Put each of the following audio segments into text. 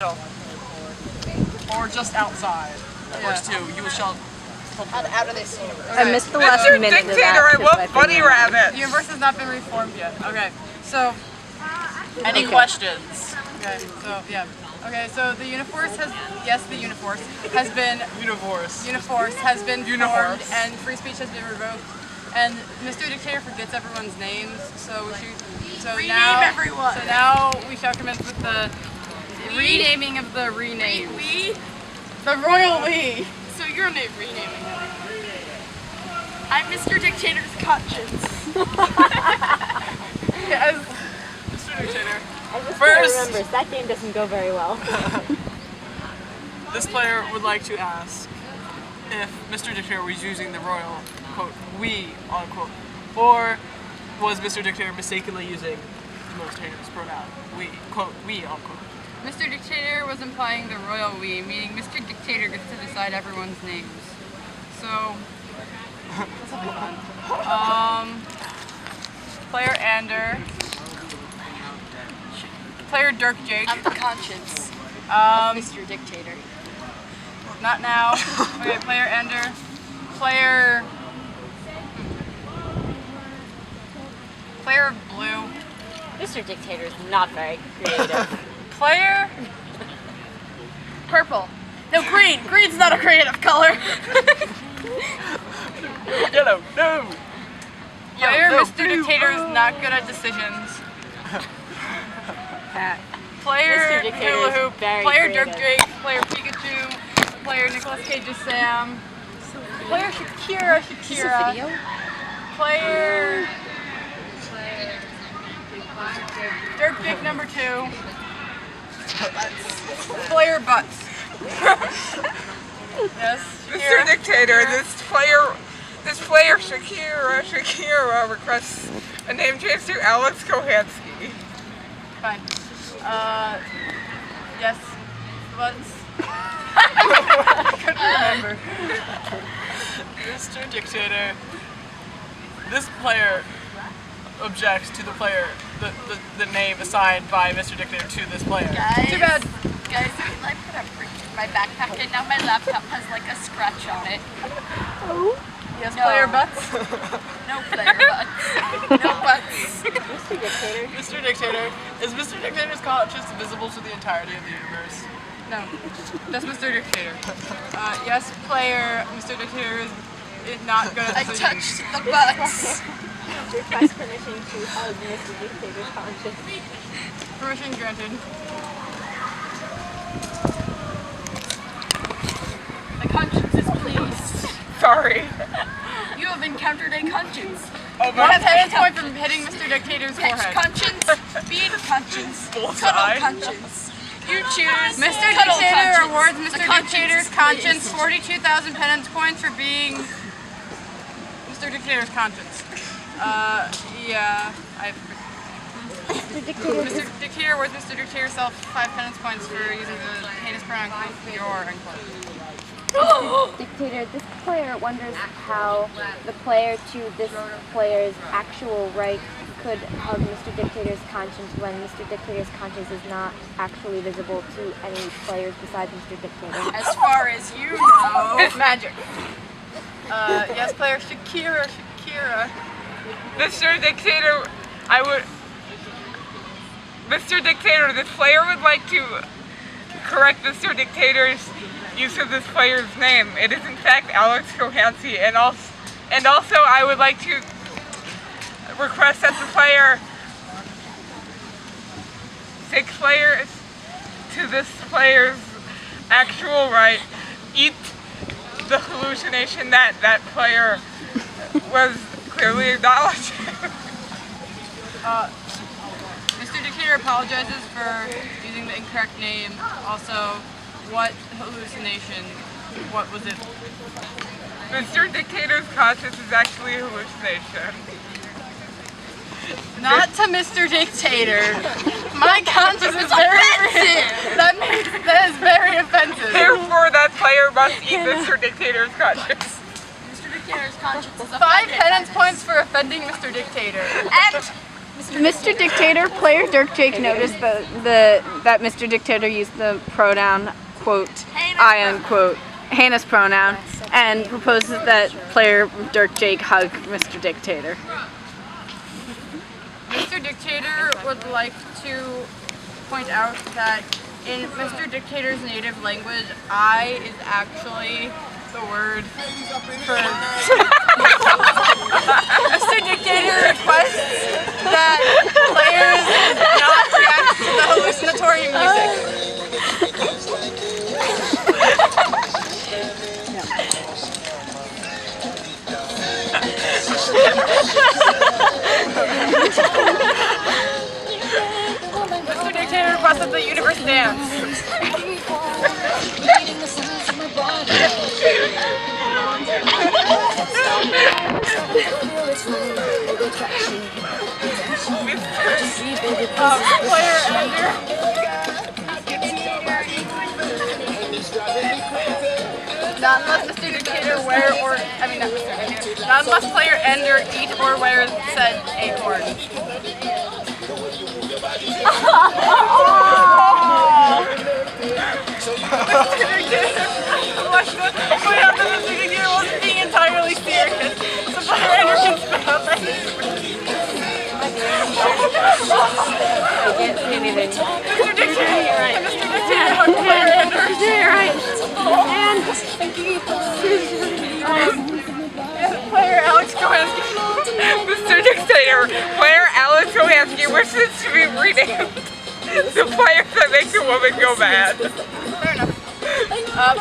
Or just outside. Verse 2, you shall... Out of this universe. I missed the last minute Dictator, of that. I love bunny rabbits. The universe has not been reformed yet. Okay, so... Any questions? Okay, so, yeah. Okay, so the Uniforce has... Yes, the Uniforce has been... Uniforce has been formed, and free speech has been revoked. And Mr. Dictator forgets everyone's names, so we should... So rename everyone! So now we shall commence with the... renaming of the renames. We? The Royal We! So you're renaming it. I'm Mr. Dictator's conscience. Yes. Mr. Dictator. I just First- remember, that game doesn't go very well. This player would like to ask if Mr. Dictator was using the royal, quote, we, unquote, or was Mr. Dictator mistakenly using the most heinous pronoun, we, quote, we, unquote. Mr. Dictator was implying the royal we, meaning Mr. Dictator gets to decide everyone's names. So, player Ander, player Dirk Jake. I'm the conscience of Mr. Dictator. Not now. Okay, player Ender. Player Blue. Mr. Dictator is not very creative. Player Purple. No, green. Green's not a creative color. Yellow, no. Player no, Mr. blue. Dictator is not good at decisions. Player Mr. Dictator Hula is Hoop. very Player Dirk creative. Jake. Player Pikachu. Player Nicolas Cage's Sam. Player Shakira. Video? Player Dirk Jake number 2. Player Butts. Yes. Mr. Shakira. Dictator, this player Shakira requests a name change to Alex Kohansky. Fine. Yes. Butts. Couldn't remember. Mr. Dictator. This player objects to the name assigned by Mr. Dictator to this player. Guys, Too bad. Guys, I put a brick in my backpack and now my laptop has like a scratch on it. Yes, No. player Butts. No player butts. No butts. Mr. Dictator? Mr. Dictator. Is Mr. Dictator's conscience visible to the entirety of the universe? No. That's Mr. Dictator. Yes, player Mr. Dictator is not good I at decisions. touched the butts. Request permission to hug Mr. Dictator's conscience. Permission granted. My conscience is pleased. Sorry. You have encountered a conscience. Oh, One my penance point from hitting Mr. Dictator's Pet forehead. conscience, being conscience, Bullseye. cuddle conscience. You choose Mr. cuddle Dictator conscience. awards The Mr. conscience Dictator's is conscience pleased. 42,000 penance points for being Mr. Dictator's conscience. Yeah, Mr. Dictator, Mr. Dictator awards Mr. Dictator self 5 penance points for using the heinous pronoun your unquote. Dictator, this player wonders how the player to this player's actual right could hug Mr. Dictator's conscience when Mr. Dictator's conscience is not actually visible to any players besides Mr. Dictator. As far as you know. It's magic. Yes, player Shakira. Mr. Dictator, Mr. Dictator, this player would like to correct Mr. Dictator's use of this player's name. It is in fact Alex Kohansky, and also I would like to request that the player 6 players to this player's actual right eat the hallucination that that player was clearly acknowledging. Mr. Dictator apologizes for using the incorrect name. Also, what hallucination? What was it? Mr. Dictator's conscience is actually a hallucination. Not to Mr. Dictator. My conscience is very offensive. That is very offensive. Therefore, that player must eat Mr. Dictator's conscience. Mr. Dictator's conscience is 5 penance points for offending Mr. Dictator. And Mr. Dictator, player Dirk Jake noticed that Mr. Dictator used the pronoun, quote, I unquote, heinous pronoun, and proposes that player Dirk Jake hug Mr. Dictator. Mr. Dictator would like to point out that in Mr. Dictator's native language, I is actually the word for... Mr. Dictator requests that players not react to the hallucinatory music. Mr. Dictator requests that the universe dance. Player Ender. Not unless Mr. Dictator wear or, not Mr. Dictator. Not unless player Ender eat or wear said acorn. Point out that Mr. Dictator wasn't being entirely serious. So player Ender can spit out that. Mr. Dictator! Mr. Dictator hugged player Ender. You're right. Player Alex Kohansky. Mr. Dictator, player Alex Kohansky wishes to be renamed the player that makes a woman go mad. Fair enough.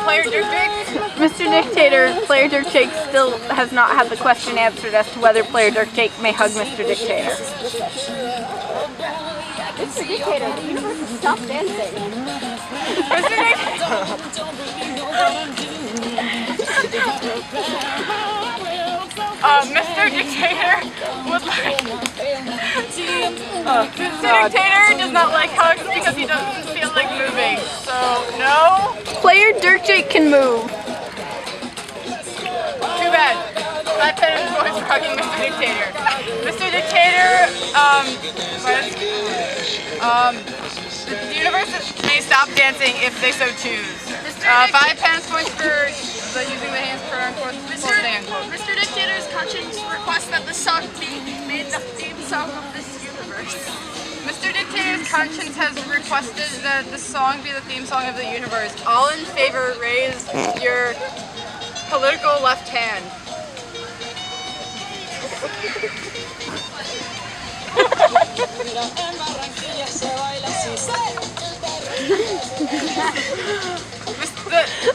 Player Dirk Jake. Mr. Dictator, player Dirk Jake still has not had the question answered as to whether player Dirk Jake may hug Mr. Dictator. Mr. Dictator, the universe has stopped dancing. Mr. Dictator would like... Mr. Dictator does not like hugs because he doesn't feel like moving. So, no. Player Dirk Jake can move. Too bad. 5 penance points for hugging Mr. Dictator. Mr. Dictator, the universe may stop dancing if they so choose. 5 penance points for using the hands for unquote. Mr. Dictator's conscience requests that the song be made the theme song of this universe. Mr. Dictator's conscience has requested that the song be the theme song of the universe. All in favor, raise your political left hand.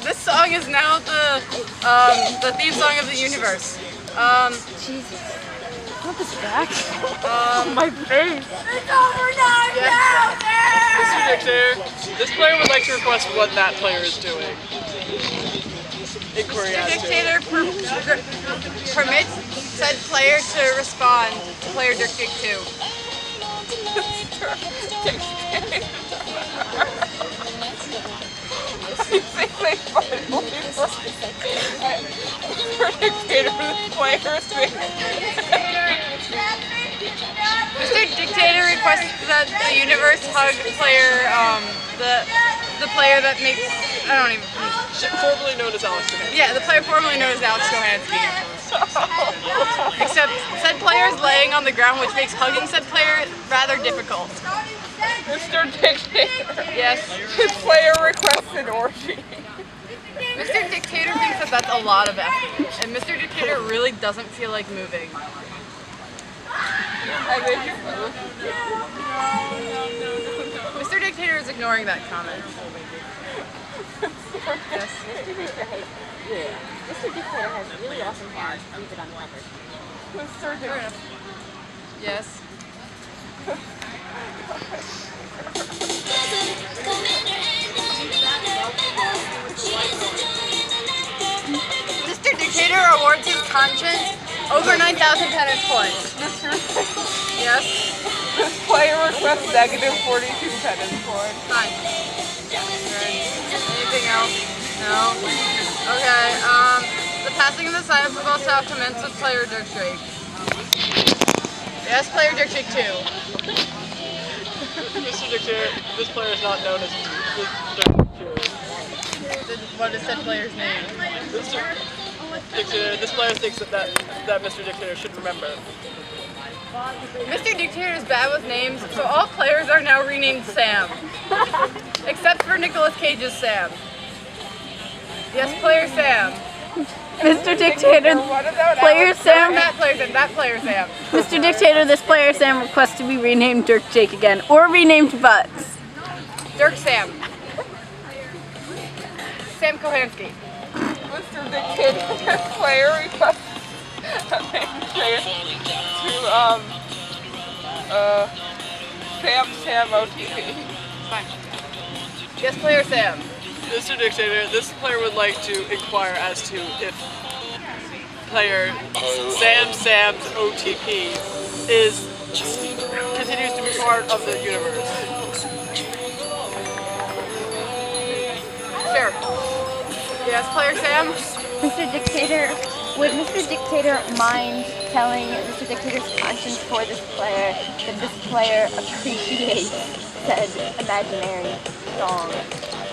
This song is now the theme song of the universe. Jesus. Put this back. My face. Mr. Dictator, this player would like to request what that player is doing. Inquiry Mr. as to. Dictator permits said player to respond to player Dirk Jake 2. Mr. Dictator requests that the universe hug player, the player that makes, I don't even. Formerly known as Alex Kohansky. Yeah, the player formerly known as Alex Kohansky. Except said player is laying on the ground, which makes hugging said player rather difficult. Mr. Dictator. Yes. His player requests an orgy. Mr. Dictator thinks that that's a lot of effort, and Mr. Dictator really doesn't feel like moving. Mr. Dictator is ignoring that comment. Yes. Mr. Dictator has really awesome hair. Leave it uncovered. Mr. Dictator. Yes. Mr. Dictator awards his conscience over 9,000 penance points. Yes. This player requests negative 42 penance points. Fine. Anything else? No? Okay, the passing of the sign of football shall commence with player Dirk Jake. Yes, player Dirk Jake 2. Mr. Dictator, this player is not known as Dirk Dictator. What is said player's name? Mr. Dictator, this player thinks that Mr. Dictator should remember. Mr. Dictator is bad with names, so all players are now renamed Sam. Except for Nicolas Cage's Sam. Yes, player Sam. Mr. Dictator, player Sam. That player Sam. Mr. Dictator, this player Sam requests to be renamed Dirk Jake again, or renamed Butts. Dirk Sam. Sam Kohansky. Mr. Dictator, this player requests a name change to Sam OTP. Fine. Yes, player Sam. Mr. Dictator, this player would like to inquire as to if player Sam's OTP continues to be part of the universe. Sure. Yes, player Sam. Mr. Dictator, would Mr. Dictator mind telling Mr. Dictator's conscience for this player that this player appreciates said imaginary song?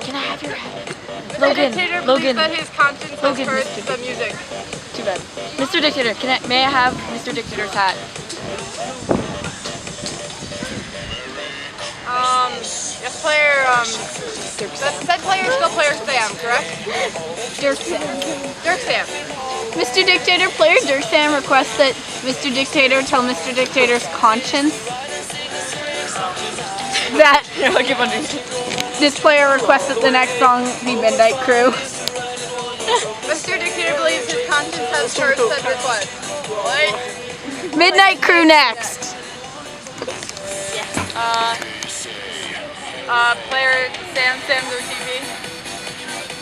Can I have your hat? Mr. Dictator believes that his conscience has heard the music. Too bad. Mr. Dictator, may I have Mr. Dictator's hat? Yes, player, said player is still player Sam, correct? Dirk Sam. Dirk Sam. Mr. Dictator, player Dirk Sam requests that Mr. Dictator tell Mr. Dictator's conscience that this player requests that the next song be Midnight Crew. Mr. Dictator believes his conscience has heard said request. What? Midnight Crew next. Player Sam's OTP.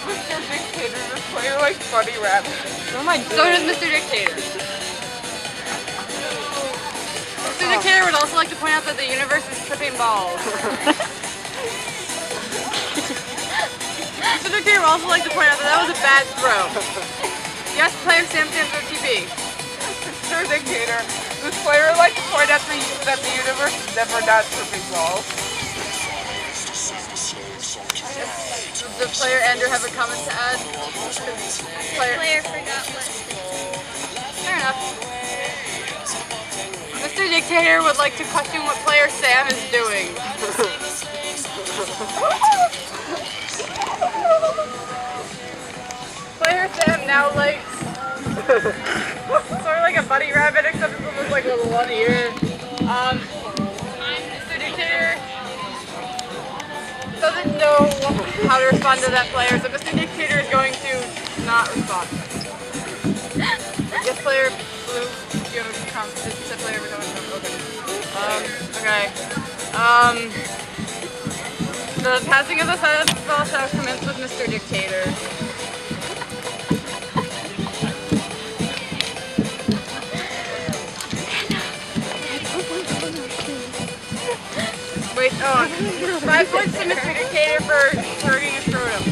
Mr. Dictator, this player likes funny rap. So does Mr. Dictator. Mr. Dictator would also like to point out that the universe is tripping balls. Mr. Dictator would also like to point out that was a bad throw. Yes, player Sam's OTP. Mr. Dictator, this player likes to point out that the universe is never not tripping balls. Does the player Andrew have a comment to add? Player forgot what. Fair enough. Mr. Dictator would like to question what player Sam is doing. Player Sam now likes sort of like a bunny rabbit, except it's almost like a little one ear. Mr. Dictator doesn't know how to respond to that player, so Mr. Dictator is going to not respond. Yes, player blue, you have a comment. Said player with okay. The passing of the silent ball shall commence with Mr. Dictator. Wait, 5 points to Mr. Dictator for hurting his scrotum.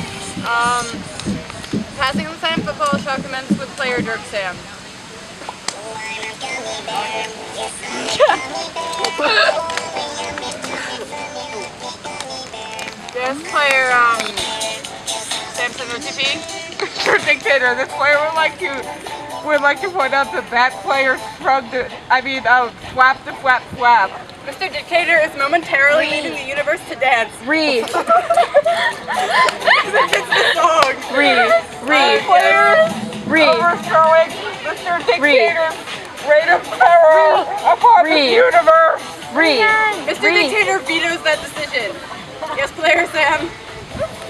Passing of the silent football shall commence with player Dirk Sam. Yes, player Samson OTP. Mr. Dictator, this player would like to point out that player flapped the flap flap. Mr. Dictator is momentarily leading the universe to dance. Read. It's the song. Read. Overthrowing Mr. Dictator's reign of terror upon the universe. Mr. Dictator vetoes that decision. Yes, player Sam.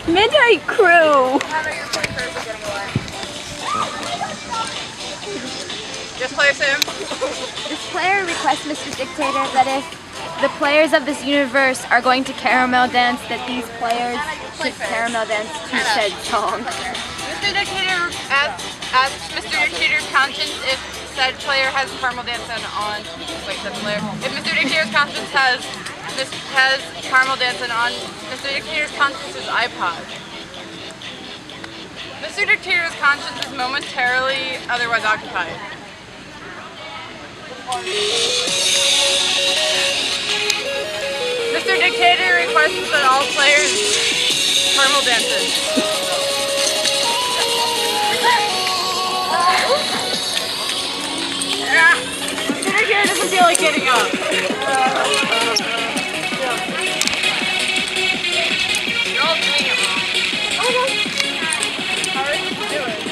Midnight Crew. Yes, player Sam. This player requests Mr. Dictator that if the players of this universe are going to caramel dance, that these players should caramel dance to said song. Mr. Dictator asks Mr. Dictator's conscience if said player has caramel dancing on. Wait, said player. If Mr. Dictator's conscience has caramel dancing on Mr. Dictator's conscience's iPod. Mr. Dictator's conscience is momentarily otherwise occupied. Mr. Dictator requests that all players formal dances. Mr. Dictator doesn't feel like getting up. You're all doing it wrong. How are you doing?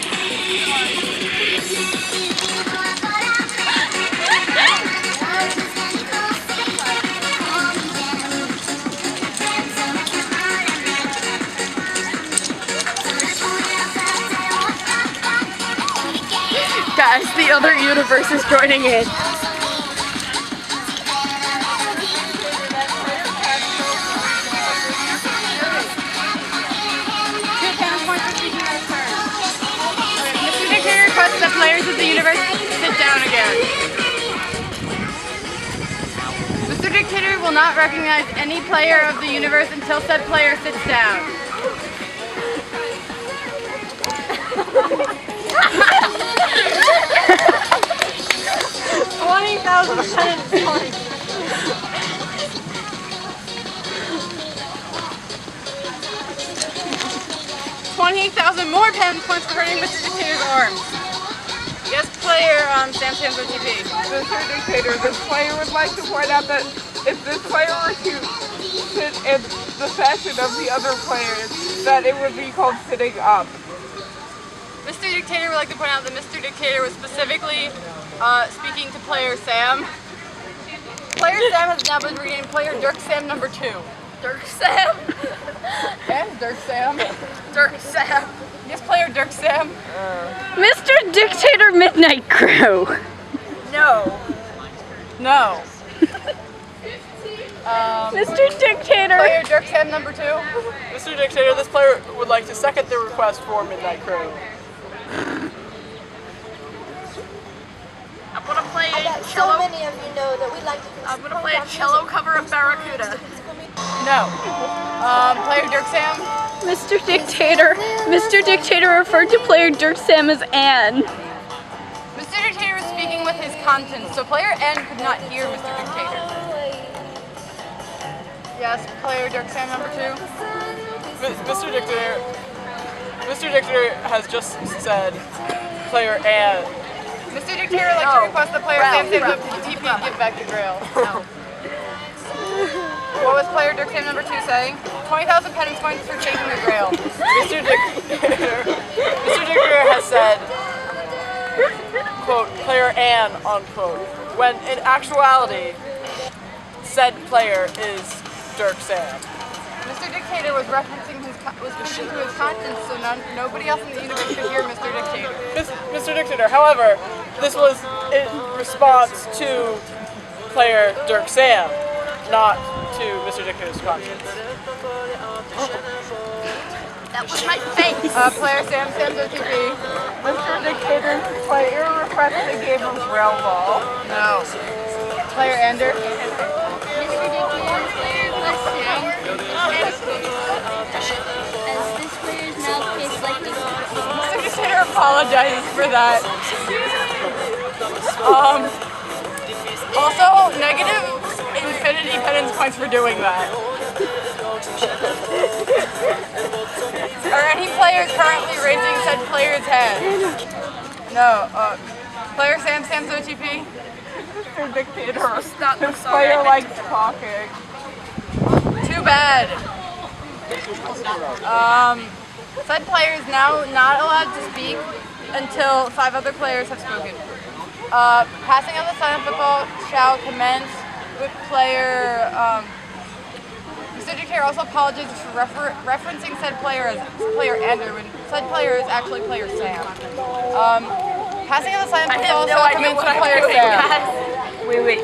Guys, the other universe is joining in. Mr. Dictator requests that players of the universe sit down again. Mr. Dictator will not recognize any player of the universe until said player sits down. $28,000 more pen points for hurting Mr. Dictator's arms. Yes, player Sam Sam's OTP. Mr. Dictator, this player would like to point out that if this player were to sit in the fashion of the other players, that it would be called sitting up. Mr. Dictator would like to point out that Mr. Dictator was specifically speaking to player Sam. Player Sam has now been renamed player Dirk Sam number 2. Dirk Sam? And Dirk Sam. Dirk Sam. Yes, player Dirk Sam. Mr. Dictator Midnight Crew. No. No. Mr. Dictator. Player Dirk Sam number 2. Mr. Dictator, this player would like to second the request for Midnight Crew. I'm gonna play I a bet so cello. many of you know that we like to I'm gonna play a cello cover of Barracuda. No. Player Dirk Sam. Mr. Dictator. Mr. Dictator referred to player Dirk Sam as Anne. Mr. Dictator was speaking with his conscience, so player N could not hear Mr. Dictator. Yes, player Dirk Sam number 2. Mr. Dictator has just said player Ann. Mr. Dictator would like to request that player Sam Sam's TP give back the grail. No. What was player Dirk Sam number 2 saying? 20,000 penance points for taking the grail. Mr. Dictator has said, quote, player Ann, unquote, when in actuality, said player is Dirk Sam. Mr. Dictator was referencing speaking to his conscience, so nobody else in the universe could hear Mr. Dictator. Mr. Dictator, however, this was in response to player Dirk Sam, not to Mr. Dictator's conscience. That was my face. Player Sam Sam's OTP. Mr. Dictator, player requests a game of rail ball. No. Player Ender. Mr. Dictator's player was saying, as this player's mouth tastes like the Mr. Dictator apologizes for that. Also, negative infinity penance points for doing that. Are any players currently raising said player's hand? No. Player Sam Sam's OTP? Mr. Dictator, this player likes talking. Too bad. Said player is now not allowed to speak until 5 other players have spoken. Passing of the silent football shall commence with player. Mr. Dictator also apologizes for referencing said player as player Andrew when said player is actually player Sam. Passing of the silent football shall commence with player Sam. Wait.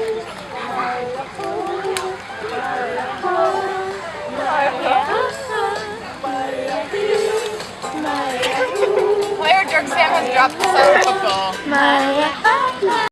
Player Dirk Sam has dropped the silent football.